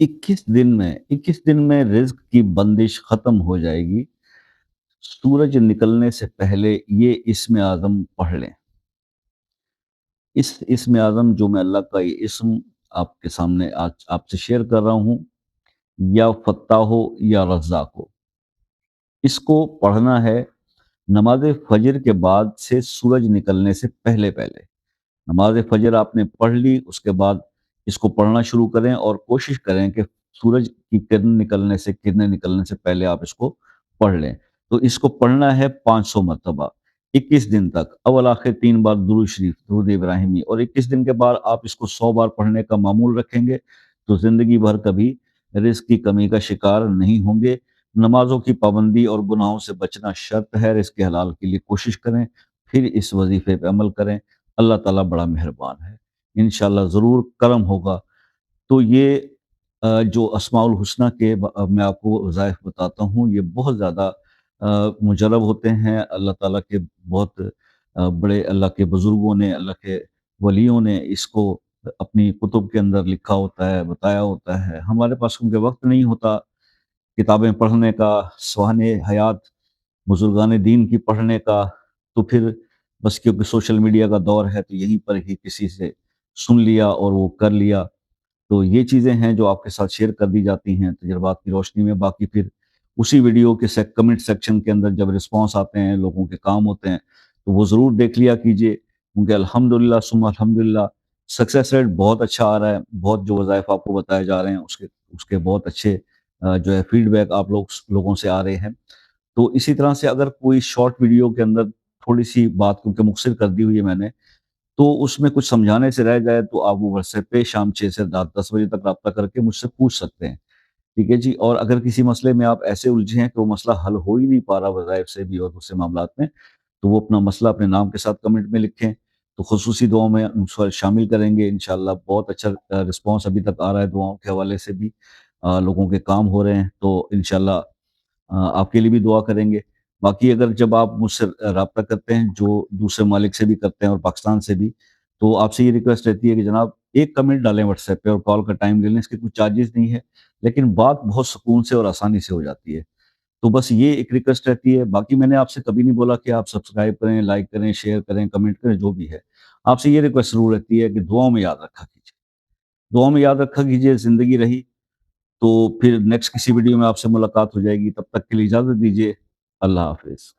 21 दिन में रिज्क की बंदिश ख़त्म हो जाएगी। सूरज निकलने से पहले ये इस्म आज़म पढ़ लें। इस इस्म आज़म जो मैं अल्लाह का ये इस्म आपके सामने आज आपसे शेयर कर रहा हूँ, या फ़त्ताह हो या रज़्ज़ाक़ हो, इसको पढ़ना है नमाज़ फ़जर के बाद से सूरज निकलने से पहले-पहले। नमाज़ फ़जर आपने पढ़ ली, उसके बाद इसको पढ़ना शुरू करें और कोशिश करें कि सूरज की किरणें निकलने से पहले आप इसको पढ़ लें। तो इसको पढ़ना है 500 मरतबा, 21 दिन तक, अव्वल आखिर 3 बार दुरूद शरीफ, दुरूद इब्राहिमी, और 21 दिन के बाद आप इसको 100 बार पढ़ने का मामूल रखेंगे, तो ज़िंदगी भर कभी रिज़्क की कमी का शिकार नहीं होंगे। नमाज़ों की पाबंदी और गुनाहों से बचना शर्त है, रिज़्क हलाल के लिए कोशिश करें, फिर इस वज़ीफ़े पे अमल करें। अल्लाह ताला बड़ा मेहरबान है, इंशाअल्लाह ज़रूर करम होगा। तो ये जो अस्माउल हुस्ना के मैं आपको वज़ाइफ बताता हूँ, ये बहुत ज़्यादा मुजरब होते हैं। अल्लाह ताला के बहुत बड़े अल्लाह के बुज़ुर्गों ने, अल्लाह के वलियों ने इसको अपनी कुतुब के अंदर लिखा होता है, बताया होता है। हमारे पास क्योंकि वक़्त नहीं होता किताबें पढ़ने का, सवाने हयात बुज़ुर्गान दीन की पढ़ने का, तो फिर बस क्योंकि सोशल मीडिया का दौर है, तो यहीं पर ही किसी से सुन लिया और वो कर लिया। तो ये चीज़ें हैं जो आपके साथ शेयर कर दी जाती हैं तजुर्बात की रोशनी में। बाकी फिर उसी वीडियो के कमेंट सेक्शन के अंदर जब रिस्पॉन्स आते हैं, लोगों के काम होते हैं, तो वो ज़रूर देख लिया कीजिए, क्योंकि अल्हम्दुलिल्लाह सुम्मा अल्हम्दुलिल्लाह सक्सेस रेट बहुत अच्छा आ रहा है। बहुत जो वज़ाइफ आपको बताए जा रहे हैं, उसके उसके बहुत अच्छे जो है फीडबैक आप लोगों से आ रहे हैं। तो इसी तरह से अगर कोई शॉर्ट वीडियो के अंदर थोड़ी-सी बात क्योंकि मुख़्तसर कर दी हुई है मैंने, तो उसमें कुछ समझाने से रह जाए, तो आप वो व्हाट्सएप पे शाम 6 से रात 10 बजे तक राब्ता करके मुझसे पूछ सकते हैं। ठीक है जी? और अगर किसी मसले में आप ऐसे उलझे हैं कि वो मसला हल हो ही नहीं पा रहा वज़ाइफ से भी और दूसरे मामलात में, तो वो अपना मसला अपने नाम के साथ कमेंट में लिखें, तो खुसूसी दुआओं में उसको शामिल करेंगे इंशाअल्लाह। बहुत अच्छा रिस्पॉन्स अभी तक आ रहा है दुआओं के हवाले से भी। लोगों के काम हो रहे हैं, तो इंशाअल्लाह आपके लिए भी दुआ करेंगे। बाकी अगर जब आप मुझसे राब्ता करते हैं, जो दूसरे ममालिक से भी करते हैं और पाकिस्तान से भी, तो आपसे ये रिक्वेस्ट रहती है कि जनाब एक कमेंट डालें व्हाट्सएप पे और कॉल का टाइम ले लें, इसके कुछ चार्जेज़ नहीं है, लेकिन बात बहुत सुकून से और आसानी से हो जाती है। तो बस ये एक रिक्वेस्ट रहती है। बाकी मैंने आपसे कभी नहीं बोला कि आप सब्सक्राइब करें, लाइक करें, शेयर करें, कमेंट करें, जो भी है। आपसे ये रिक्वेस्ट ज़रूर रहती है कि दुआओं में याद रखा कीजिए। दुआओं में याद रखा कीजिए, ज़िंदगी रही तो फिर नेक्स्ट किसी वीडियो में आपसे मुलाकात हो जाएगी। तब तक के लिए इजाज़त दीजिए। अल्लाह हाफ़िज़।